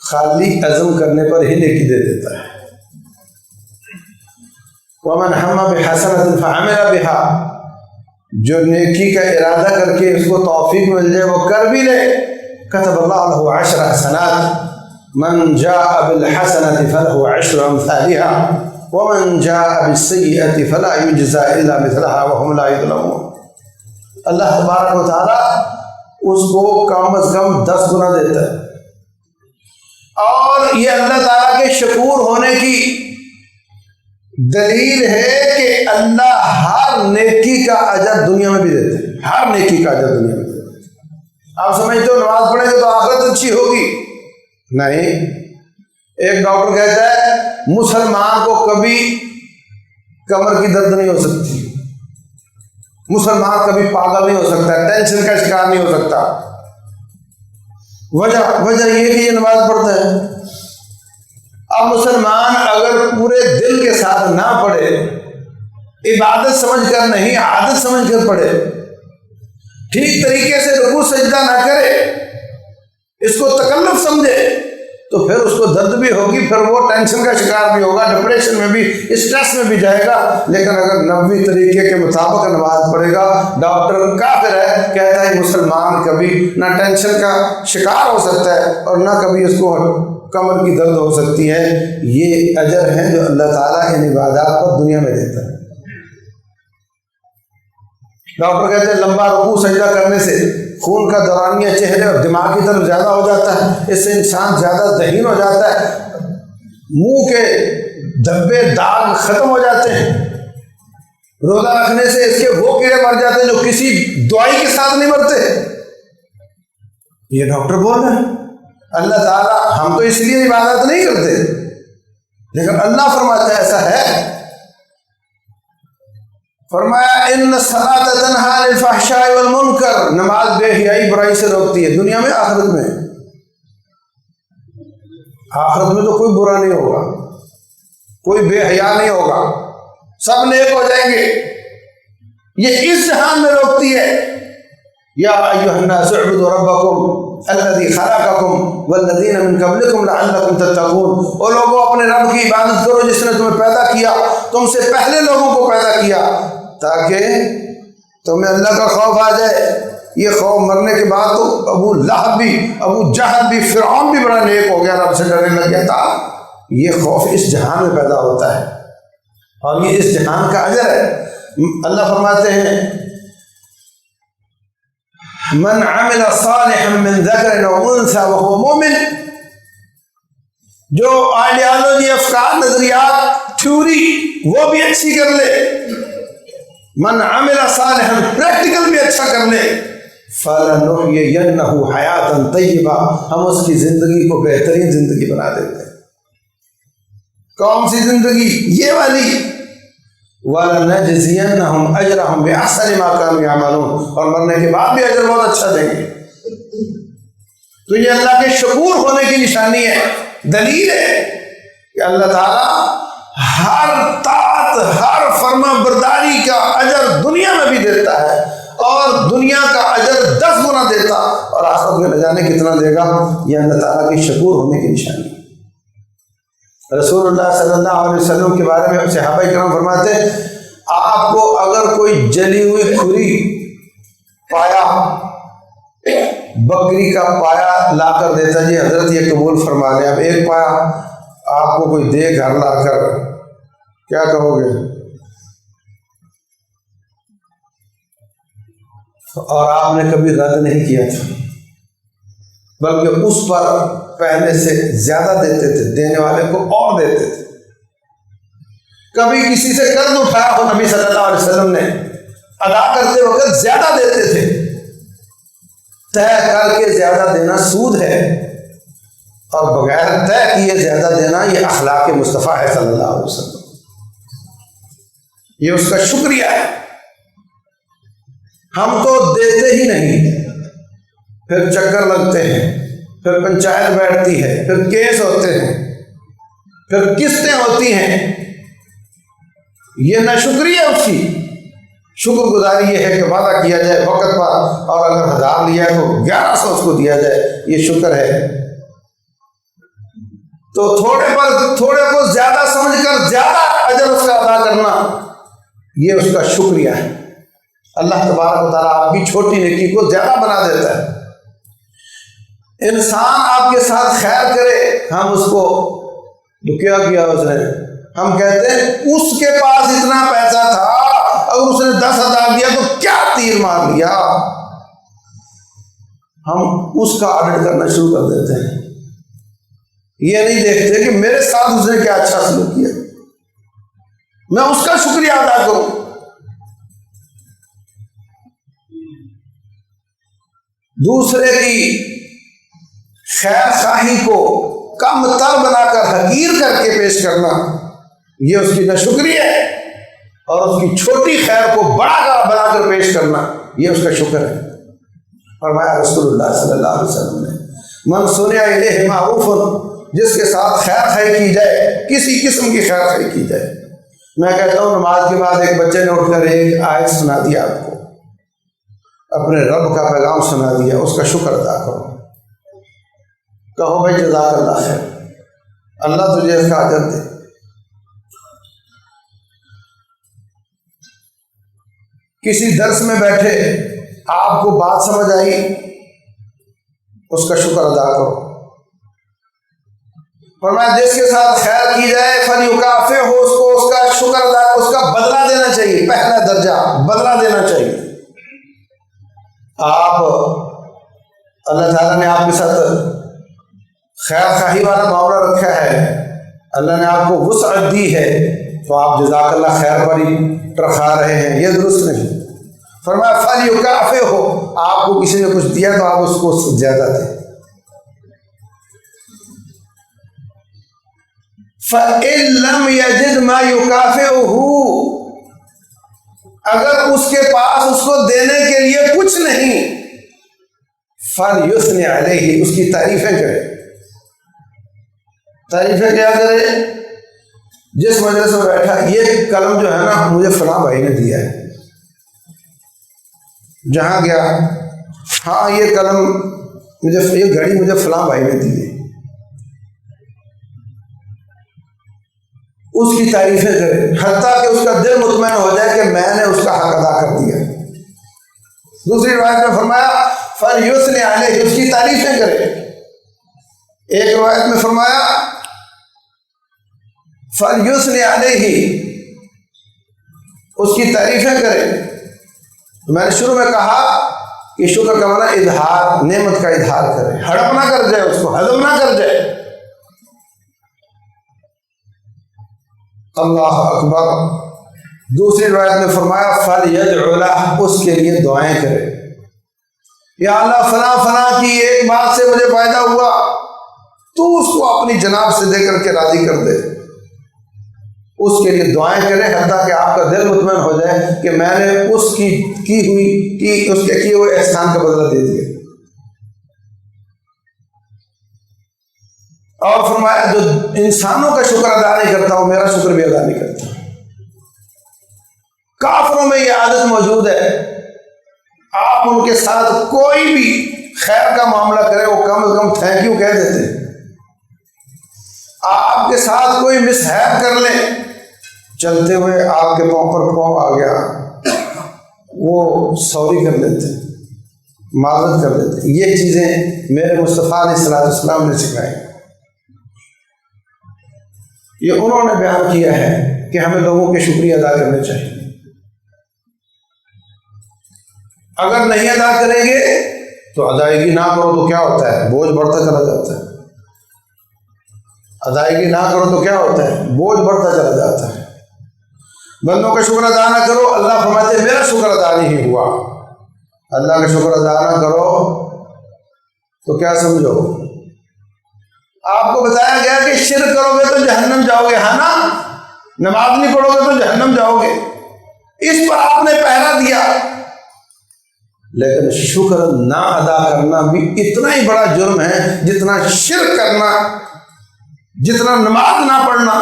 خالی عزم کرنے پر ہی نیکی دے دیتا ہے۔ ومن ہم بحسنۃ فعمل بها، جو نیکی کا ارادہ کر کے اس کو توفیق مل جائے وہ کر بھی لے، کتب اللہ لہ عشر حسنات، من جاء بالحسنۃ فلہ عشر امثالها ومن جاء بالسیئۃ فلا یجزى الا مثلها وهم لا یظلمون۔ اللہ تبارک و تعالیٰ اس کو کم از کم 10 گنا دیتا ہے، اور یہ اللہ تعالیٰ کے شکور ہونے کی دلیل ہے کہ اللہ ہر نیکی کا اجر دنیا میں بھی دیتے ہیں، ہر نیکی کا اجر دنیا میں دیتے ہیں۔ آپ سمجھتے ہو نماز پڑھیں گے تو آخرت اچھی ہوگی؟ نہیں۔ ایک ڈاکٹر کہتا ہے مسلمان کو کبھی کمر کی درد نہیں ہو سکتی، مسلمان کبھی پاگل نہیں ہو سکتا، ٹینشن کا شکار نہیں ہو سکتا۔ وجہ یہ کہ یہ نماز پڑھتا ہے۔ اب مسلمان اگر پورے دل کے ساتھ نہ پڑھے، عبادت سمجھ کر نہیں عادت سمجھ کر پڑھے، ٹھیک طریقے سے رکوع سجدہ نہ کرے، اس کو تکلف سمجھے، تو پھر اس کو درد بھی ہوگی، پھر وہ ٹینشن کا شکار بھی ہوگا، ڈپریشن میں بھی، اسٹریس میں بھی جائے گا۔ لیکن اگر نبوی طریقے کے مطابق نماز پڑھے گا، ڈاکٹر کافر ہے کہتا ہے مسلمان کبھی نہ ٹینشن کا شکار ہو سکتا ہے اور نہ کبھی اس کو کمر کی درد ہو سکتی ہے۔ یہ اجر ہے جو اللہ تعالیٰ ان عبادات پر دنیا میں دیتا ہے۔ ڈاکٹر کہتے ہیں لمبا رکوع سجدہ کرنے سے خون کا دورانیہ چہرے اور دماغ کی طرف زیادہ ہو جاتا ہے، اس سے انسان زیادہ ذہین ہو جاتا ہے، منہ کے دھبے داغ ختم ہو جاتے ہیں، روزہ رکھنے سے اس کے وہ کیڑے مر جاتے ہیں جو کسی دوائی کے ساتھ نہیں مرتے۔ یہ ڈاکٹر بول رہے ہیں۔ اللہ تعالیٰ، ہم تو اس لیے عبادت نہیں کرتے، لیکن اللہ فرماتا ہے ایسا ہے۔ فرمایا ان الصلاۃ تنہی عن الفحشاء والمنکر، نماز بے حیائی برائی سے روکتی ہے، دنیا میں آخرت میں۔ آخرت میں تو کوئی برا نہیں ہوگا، کوئی بے حیا نہیں ہوگا، سب نیک ہو جائیں گے۔ یہ اس جہان میں روکتی ہے۔ یا ایھا الناس اعبدوا ربکم الذی خلقکم والذین من قبلکم لعلکم تتقون، اور لوگوں اپنے رب کی عبادت کرو جس نے تمہیں پیدا کیا، تم سے پہلے لوگوں کو پیدا کیا، تاکہ تمہیں اللہ کا خوف آ جائے۔ یہ خوف مرنے کے بعد تو ابو لہب بھی، ابو جہل بھی، فرعون بھی بڑا نیک ہو گیا، رب سے ڈرنے لگ گیا تھا۔ یہ خوف اس جہان میں پیدا ہوتا ہے اور یہ اس جہان کا اجر ہے۔ اللہ فرماتے ہیں من عمل صالحا من ذکر او انثى وهو مومن، جو آئیڈیالوجی، افکار، نظریات، تھیوری وہ بھی اچھی کر لے، من عمل صالحا پریکٹیکل بھی اچھا کر لے، فَلَنُحْيِيَنَّهُ حَيَاةً طَيِّبَةً، ہم اس کی زندگی کو بہترین زندگی بنا دیتے ہیں۔ کون سی زندگی؟ یہ والی، وَلَنَجْزِيَنَّهُمْ أَجْرَهُمْ بِأَحْسَنِ مَا كَانُوا يَعْمَلُونَ، اور مرنے کے بعد بھی اجر بہت اچھا دیں گے۔ تو یہ اللہ کے شکور ہونے کی نشانی ہے، دلیل ہے کہ اللہ تعالیٰ ہر طاعت، ہر فرما برداری کا اجر دنیا میں بھی دیتا ہے، اور دنیا کا اجر 10 گنا دیتا، اور آخرت میں نہ جانے کتنا دے گا۔ یہ اللہ تعالیٰ کے شکور ہونے کی نشانی ہے۔ رسول اللہ صلی اللہ علیہ وسلم کے بارے میں صحابہ کرام فرماتے ہیں، آپ کو اگر کوئی جلی ہوئی کھری پایا، بکری کا پایا لا کر دیتا، جی حضرت یہ قبول فرما لیں، اب ایک پایا آپ کو کوئی دے گھر لا کر، کیا کہو گے؟ اور آپ نے کبھی رد نہیں کیا تھا، بلکہ اس پر پہلے سے زیادہ دیتے تھے، دینے والے کو اور دیتے تھے۔ کبھی کسی سے قرض اٹھایا ہو، نبی صلی اللہ علیہ وسلم نے ادا کرتے وقت زیادہ دیتے تھے۔ طے کر کے زیادہ دینا سود ہے، اور بغیر طے کیے زیادہ دینا یہ اخلاق مصطفیٰ ہے صلی اللہ علیہ وسلم، یہ اس کا شکریہ ہے۔ ہم تو دیتے ہی نہیں، پھر چکر لگتے ہیں، پھر پنچایت بیٹھتی ہے، پھر کیس ہوتے ہیں، پھر قسطیں ہوتی ہیں، یہ نہ شکریہ اس کی۔ شکر گزاری یہ ہے کہ وعدہ کیا جائے وقت پر، اور اگر 1000 لیا ہے تو 1100 اس کو دیا جائے، یہ شکر ہے۔ تو تھوڑے کو زیادہ سمجھ کر زیادہ اجر اس کا ادا کرنا، یہ اس کا شکریہ ہے۔ اللہ تبارک و تعالیٰ آپ کی چھوٹی نیکی کو زیادہ بنا دیتا ہے۔ انسان آپ کے ساتھ خیر کرے، ہم اس کو کیا کیا اس نے، ہم کہتے ہیں اس کے پاس اتنا پیسہ تھا، اگر اس نے 10,000 دیا تو کیا تیر مار لیا، ہم اس کا آڈٹ کرنا شروع کر دیتے ہیں۔ یہ نہیں دیکھتے کہ میرے ساتھ اس نے کیا اچھا سلوک کیا، میں اس کا شکریہ ادا کروں۔ دوسرے کی خیر خواہی کو کم تر بنا کر، حقیر کر کے پیش کرنا، یہ اس کی ناشکری ہے، اور اس کی چھوٹی خیر کو بڑا بنا کر پیش کرنا، یہ اس کا شکر ہے۔ فرمایا رسول اللہ صلی اللہ علیہ وسلم نے، من صنع الیہ معروف، جس کے ساتھ خیر خواہی کی جائے، کسی قسم کی خیر خواہی کی جائے۔ میں کہتا ہوں نماز کے بعد ایک بچے نے اٹھ کر ایک آیت سنا دیا، آپ کو اپنے رب کا پیغام سنا دیا، اس کا شکر ادا کرو، کہو بھائی جزاک اللہ خیر، اللہ تجھے اس کا اجر دے۔ کسی درس میں بیٹھے آپ کو بات سمجھ آئی، اس کا شکر ادا کرو۔ فرمایا جس کے ساتھ خیر کی جائے فلیکافئہ، اس کو اس کا شکر ادا، اس کا بدلہ دینا چاہیے، پہلا درجہ بدلہ دینا چاہیے۔ آپ اللہ تعالیٰ نے آپ کے ساتھ خیر خواہی والا معاملہ رکھا ہے، اللہ نے آپ کو وسعت دی ہے، تو آپ جزاک اللہ خیر پر ہی رکھا رہے ہیں، یہ درست نہیں۔ فرمایا فلیکافئہ، آپ کو کسی نے کچھ دیا تو آپ اس کو زیادہ دیں۔ فَإِن لَّمْ يَجِدْ مَا يُكَافِئُهُ، اگر اس کے پاس اس کو دینے کے لیے کچھ نہیں، فَلْيُثْنِ عَلَيْهِ، اس کی تعریفیں کرے۔ تعریفیں کیا کرے؟ جس مجلس میں بیٹھا، یہ قلم جو ہے نا مجھے فلاں بھائی نے دیا ہے، جہاں گیا، ہاں یہ قلم مجھے، یہ گھڑی مجھے فلاں بھائی نے دی ہے، اس کی تعریفیں کرے، حتیٰ کہ اس کا دل مطمئن ہو جائے کہ میں نے اس کا حق ادا کر دیا۔ دوسری روایت میں فرمایا فَلْيُثْنِ عَلَيْهِ، اس کی تعریفیں کرے۔ ایک روایت میں فرمایا فَلْيُثْنِ عَلَيْهِ، اس کی تعریفیں کرے. میں نے شروع میں کہا کہ شکر کا معنی اظہار، نعمت کا اظہار کرے، ہڑپ نہ کر جائے، اس کو ہضم نہ کر جائے. اللہ اکبر. دوسری روایت میں فرمایا فَلْيَدْعُ لَهُ، اس کے لیے دعائیں کرے. یا اللہ فلاں فلاں کی ایک بات سے مجھے فائدہ ہوا، تو اس کو اپنی جناب سے دے کر کے راضی کر دے. اس کے لیے دعائیں کرے حتیٰ کہ آپ کا دل مطمئن ہو جائے کہ میں نے اس کی اس کے کیے ہوئے احسان کا بدلہ دے دیا. اور فرمایا جو انسانوں کا شکر ادا نہیں کرتا وہ میرا شکر بھی ادا نہیں کرتا. کافروں میں یہ عادت موجود ہے، آپ ان کے ساتھ کوئی بھی خیر کا معاملہ کرے وہ کم از کم تھینک یو کہہ دیتے ہیں. آپ کے ساتھ کوئی مس ہیپ کر لیں، چلتے ہوئے آپ کے پاؤں پر پاؤں آ گیا، وہ سوری کر لیتے، معذرت کر لیتے. یہ چیزیں میرے مصطفیٰ علیہ السلام نے سکھائی. یہ انہوں نے بیان کیا ہے کہ ہمیں لوگوں کے شکریہ ادا کرنے چاہیے. اگر نہیں ادا کریں گے تو ادائیگی نہ کرو تو کیا ہوتا ہے؟ بوجھ بڑھتا چلا جاتا ہے. ادائیگی نہ کرو تو کیا ہوتا ہے؟ بوجھ بڑھتا چلا جاتا ہے. بندوں کا شکر ادا نہ کرو، اللہ فرماتے ہیں میرا شکر ادا نہیں ہوا. اللہ کا شکر ادا نہ کرو تو کیا سمجھو؟ آپ کو بتایا گیا کہ شرک کرو گے تو جہنم جاؤ گے، ہاں نا؟ نماز نہیں پڑھو گے تو جہنم جاؤ گے. اس پر آپ نے پہرا دیا. لیکن شکر نہ ادا کرنا بھی اتنا ہی بڑا جرم ہے جتنا شرک کرنا، جتنا نماز نہ پڑھنا.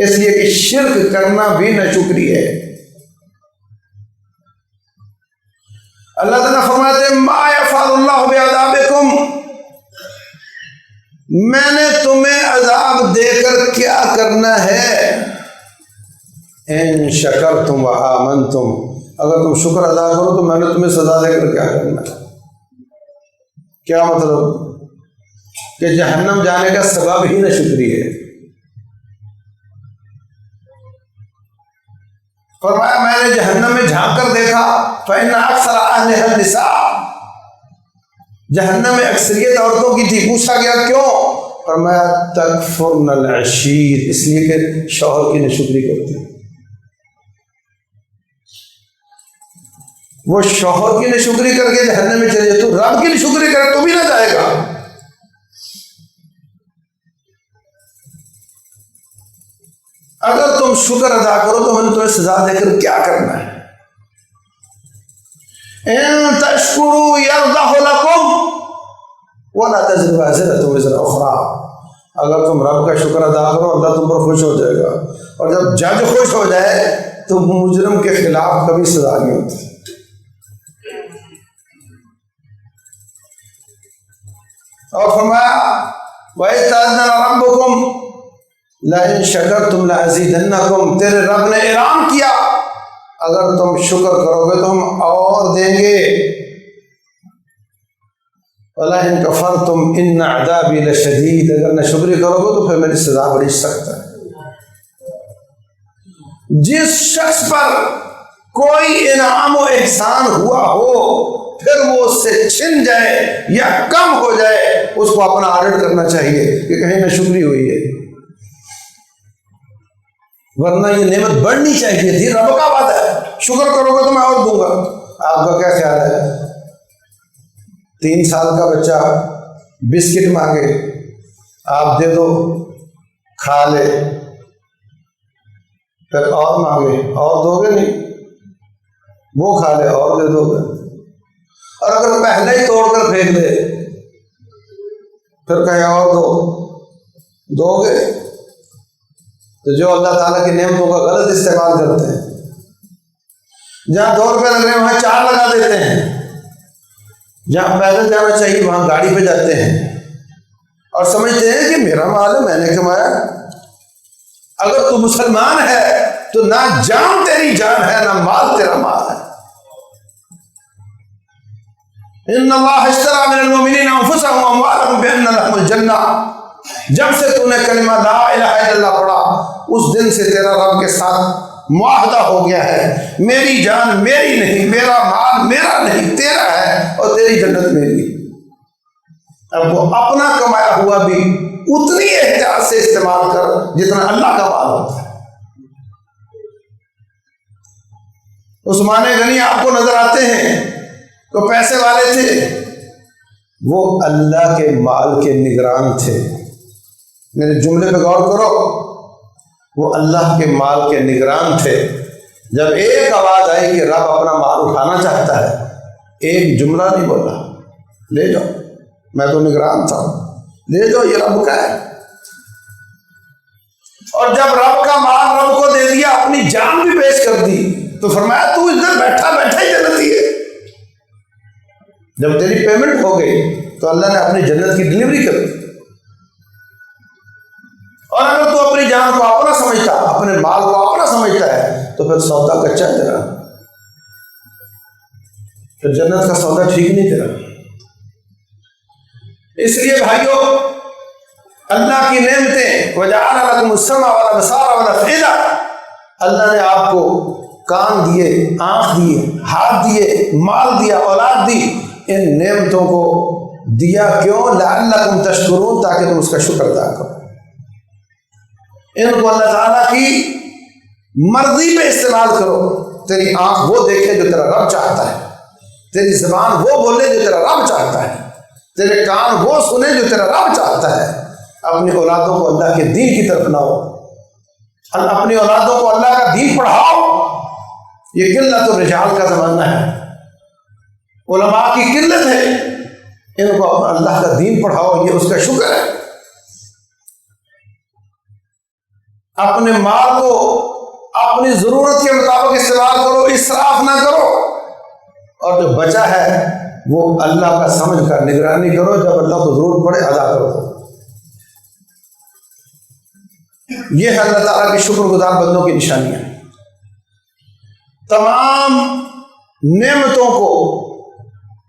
اس لیے کہ شرک کرنا بھی ناشکری ہے. اللہ تعالیٰ فرماتے ہیں ما یفعل اللہ بعذابکم، میں نے تمہیں عذاب دے کر کیا کرنا ہے. ان شکرتم وآمنتم، اگر تم شکر ادا کرو تو میں نے تمہیں سزا دے کر کیا کرنا ہے. کیا مطلب؟ کہ جہنم جانے کا سبب ہی نہ شکری ہے. فرمایا میں نے جہنم میں جھانک کر دیکھا فإن أكثر أهلها النساء، جہنم میں اکثریت عورتوں کی تھی. پوچھا گیا کیوں؟ فرمایا تکفرن العشیر، اس لیے کہ شوہر کی ناشکری کرتی. وہ شوہر کی ناشکری کر کے جہنم میں چلے جائے، تو رب کی ناشکری کرے تو بھی نہ جائے گا. اگر تم شکر ادا کرو تو ہم نے تمہیں سزا دے کر کیا کرنا ہے. ان تشکروا یرضہ لکم ولا تزر وازرۃ وزر اخری، اگر تم رب کا شکر ادا کرو اللہ تم پر خوش ہو جائے گا. اور جب جج خوش ہو جائے تو مجرم کے خلاف کبھی سزا نہیں ہوتی. اور فرمایا وَإِذْ تَأَذَّنَ رَبُّكُمْ لَئِن شَكَرْتُمْ لَأَزِيدَنَّكُمْ، تیرے رب نے اعلان کیا اگر تم شکر کرو گے تو ہم اور دیں گے. وَلَئِن كَفَرْتُمْ إِنَّ عَذَابِي لَشَدِيدٌ، اگر نہ شکری کرو گے تو پھر میری سزا بڑی سخت ہے. جس شخص پر کوئی انعام و احسان ہوا ہو پھر وہ اس سے چھن جائے یا کم ہو جائے، اس کو اپنا آڈٹ کرنا چاہیے کہ کہیں نہ شکری ہوئی ہے، ورنہ یہ نعمت بڑھنی چاہیے تھی. رب کا وعدہ ہے شکر کرو گے تو میں اور دوں گا. آپ کا کیا خیال ہے؟ 3 سال کا بچہ بسکٹ مانگے، آپ دے دو، کھا لے، پھر اور مانگے اور دو گے نہیں، وہ کھا لے اور دے دو گے. اور اگر پہلے ہی توڑ کر پھینک دے پھر کہیں اور دو گے. تو جو اللہ تعالیٰ کی نعمتوں کا غلط استعمال کرتے ہیں، جہاں 2 روپے لگ رہے ہیں وہاں 4 لگا دیتے ہیں، جہاں پیدل جانا چاہیے وہاں گاڑی پہ جاتے ہیں اور سمجھتے ہیں کہ میرا مال ہے میں نے کمایا. اگر تو مسلمان ہے تو نہ جان تیری جان ہے نہ مال تیرا مال ہے. ان اللہ اشتری من المؤمنین انفسهم واموالهم بان لهم الجنہ، جب سے تو نے کلمہ لا الہ الا اللہ پڑھا اس دن سے تیرا رب کے ساتھ معاہدہ ہو گیا ہے، میری جان میری نہیں، میرا مال میرا نہیں، تیرا ہے، اور تیری جنت میری۔ اب وہ اپنا کمایا ہوا بھی اتنی احتیاط سے استعمال کر جتنا اللہ کا مال ہوتا ہے۔ عثمان غنی آپ کو نظر آتے ہیں تو پیسے والے تھے، وہ اللہ کے مال کے نگران تھے۔ میرے جملے پہ غور کرو، وہ اللہ کے مال کے نگران تھے۔ جب ایک آواز آئی کہ رب اپنا مال اٹھانا چاہتا ہے، ایک جملہ نہیں بولا، لے جاؤ، میں تو نگران تھا، لے جاؤ، یہ رب کا ہے۔ اور جب رب کا مال رب کو دے دیا، اپنی جان بھی پیش کر دی، تو فرمایا تو ادھر بیٹھا بیٹھا ہی جنتی ہے۔ جب تیری پیمنٹ ہو گئی تو اللہ نے اپنی جنت کی ڈلیوری کر دی۔ اور اگر تو اپنی جان کو اپنا سمجھتا، اپنے مال کو اپنا سمجھتا ہے، تو پھر سودا کچا ہے تیرا، پھر جنت کا سودا ٹھیک نہیں تیرا۔ اس لیے بھائیو، اللہ کی نعمتیں وَجَعَلَ لَكُمُ السَّمْعَ وَالْأَبْصَارَ وَالْأَفْئِدَةَ، اللہ نے آپ کو کان دیے، آنکھ دیے، ہاتھ دیے، مال دیا، اولاد دی۔ ان نعمتوں کو دیا کیوں؟ لَعَلَّكُمْ تَشْكُرُونَ، تاکہ تم اس کا شکر ادا کرو۔ ان کو اللہ تعالیٰ کی مرضی پہ استعمال کرو۔ تیری آنکھ وہ دیکھے جو تیرا رب چاہتا ہے، تیری زبان وہ بولے جو تیرا رب چاہتا ہے، تیرے کان وہ سنے جو تیرا رب چاہتا ہے۔ اپنی اولادوں کو اللہ کے دین کی طرف لاؤ، اپنی اولادوں کو اللہ کا دین پڑھاؤ۔ یہ قلت الرجال کا زمانہ ہے، علماء کی قلت ہے، ان کو اللہ کا دین پڑھاؤ، یہ اس کا شکر ہے۔ اپنے مال کو اپنی ضرورت کے مطابق استعمال کرو، اسراف نہ کرو، اور جو بچا ہے وہ اللہ کا سمجھ کر نگرانی کرو، جب اللہ کو ضرورت پڑے ادا کرو۔ یہ ہے اللہ تعالیٰ کی شکر گزار بندوں کی نشانیاں۔ تمام نعمتوں کو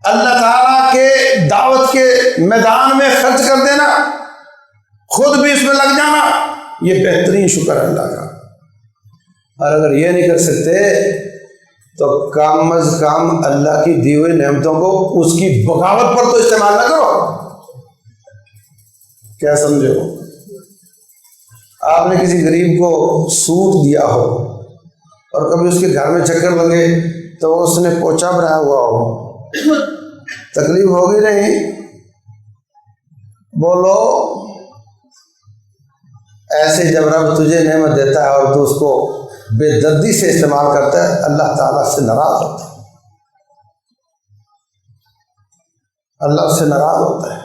اللہ تعالیٰ کے دعوت کے میدان میں خرچ کر دینا، خود بھی اس میں لگ جانا، یہ بہترین شکر ہے اللہ کا۔ اور اگر یہ نہیں کر سکتے تو کم از کم اللہ کی دی ہوئی نعمتوں کو اس کی بغاوت پر تو استعمال نہ کرو۔ کیا سمجھے ہو؟ آپ نے کسی غریب کو سوٹ دیا ہو اور کبھی اس کے گھر میں چکر لگے تو اس نے پوچھا بنایا ہوا ہو، تکلیف ہوگی نہیں؟ بولو۔ ایسے جب رب تجھے نعمت دیتا ہے اور تو اس کو بے دردی سے استعمال کرتا ہے، اللہ تعالیٰ سے ناراض ہوتا ہے، اللہ سے ناراض ہوتا ہے۔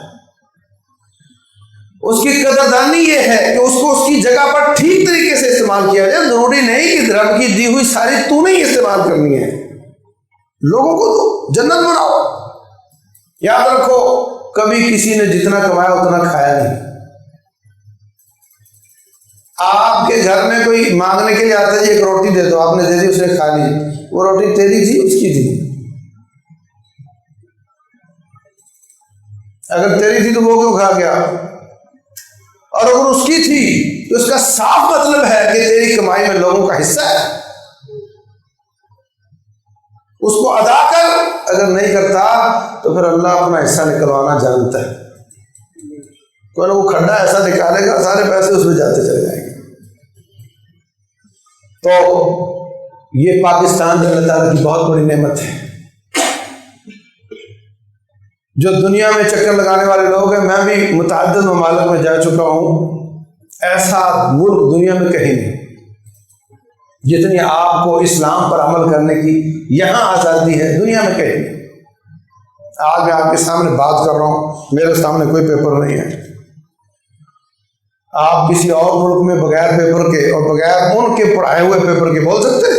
اس کی قدردانی یہ ہے کہ اس کو اس کی جگہ پر ٹھیک طریقے سے استعمال کیا جائے۔ ضروری نہیں کہ رب کی دی ہوئی ساری تو نہیں استعمال کرنی ہے، لوگوں کو تو جنت بناؤ۔ یاد رکھو، کبھی کسی نے جتنا کمایا اتنا کھایا نہیں۔ آپ کے گھر میں کوئی مانگنے کے لیے آتا ہے، ایک روٹی دے دو، آپ نے دے دی، اس نے کھا لی، وہ روٹی تیری تھی اس کی تھی؟ اگر تیری تھی تو وہ کیوں کھا گیا؟ اور اگر اس کی تھی تو اس کا صاف مطلب ہے کہ تیری کمائی میں لوگوں کا حصہ ہے، اس کو ادا کر۔ اگر نہیں کرتا تو پھر اللہ اپنا حصہ نکلوانا جانتا ہے، کوئی نہ وہ کھڈا ایسا نکالے گا، سارے پیسے اس میں جاتے چلے جائیں گے۔ تو یہ پاکستان اللہ تعالیٰ کی بہت بڑی نعمت ہے۔ جو دنیا میں چکر لگانے والے لوگ ہیں، میں بھی متعدد ممالک میں جا چکا ہوں، ایسا ملک دنیا میں کہیں نہیں جتنی آپ کو اسلام پر عمل کرنے کی یہاں آزادی ہے، دنیا میں کہیں نہیں۔ آج میں آپ کے سامنے بات کر رہا ہوں، میرے سامنے کوئی پیپر نہیں ہے۔ آپ کسی اور ملک میں بغیر پیپر کے اور بغیر ان کے پڑھائے ہوئے پیپر کے بول سکتے؟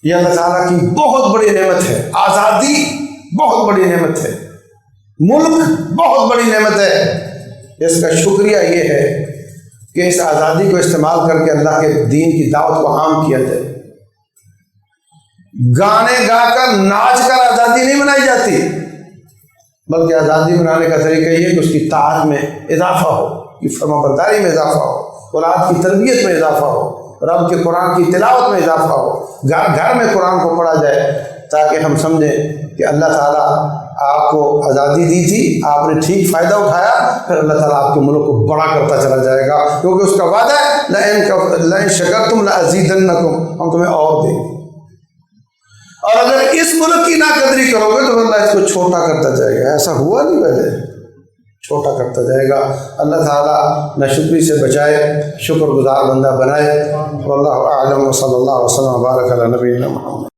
یہ اللہ تعالیٰ کی بہت بڑی نعمت ہے۔ آزادی بہت بڑی نعمت ہے، ملک بہت بڑی نعمت ہے۔ اس کا شکریہ یہ ہے کہ اس آزادی کو استعمال کر کے اللہ کے دین کی دعوت کو عام کیا جائے۔ گانے گا کر ناچ کر آزادی نہیں بنائی جاتی، بلکہ آزادی بنانے کا طریقہ یہ ہے کہ اس کی طاعت میں اضافہ ہو، کی فرما برداری میں اضافہ ہو، اولاد کی تربیت میں اضافہ ہو، رب کے قرآن کی تلاوت میں اضافہ ہو، گھر میں قرآن کو پڑھا جائے، تاکہ ہم سمجھیں کہ اللہ تعالیٰ آپ کو آزادی دی تھی، آپ نے ٹھیک فائدہ اٹھایا، پھر اللہ تعالیٰ آپ کے ملک کو بڑا کرتا چلا جائے گا، کیونکہ اس کا وعدہ ہے لَإِن شَكَرْتُمْ لَأَزِيدَنَّكُمْ، ہم تمہیں اور دیں گے۔ اور اگر اس ملک کی ناقدری کرو گے تو اللہ اس کو چھوٹا کرتا جائے گا۔ ایسا ہوا نہیں پہلے، چھوٹا کرتا جائے گا۔ اللہ تعالیٰ ناشکری سے بچائے، شکر گزار بندہ بنائے۔ واللہ اعلم، صلی اللہ وسلم وبارک علی نبینا محمد۔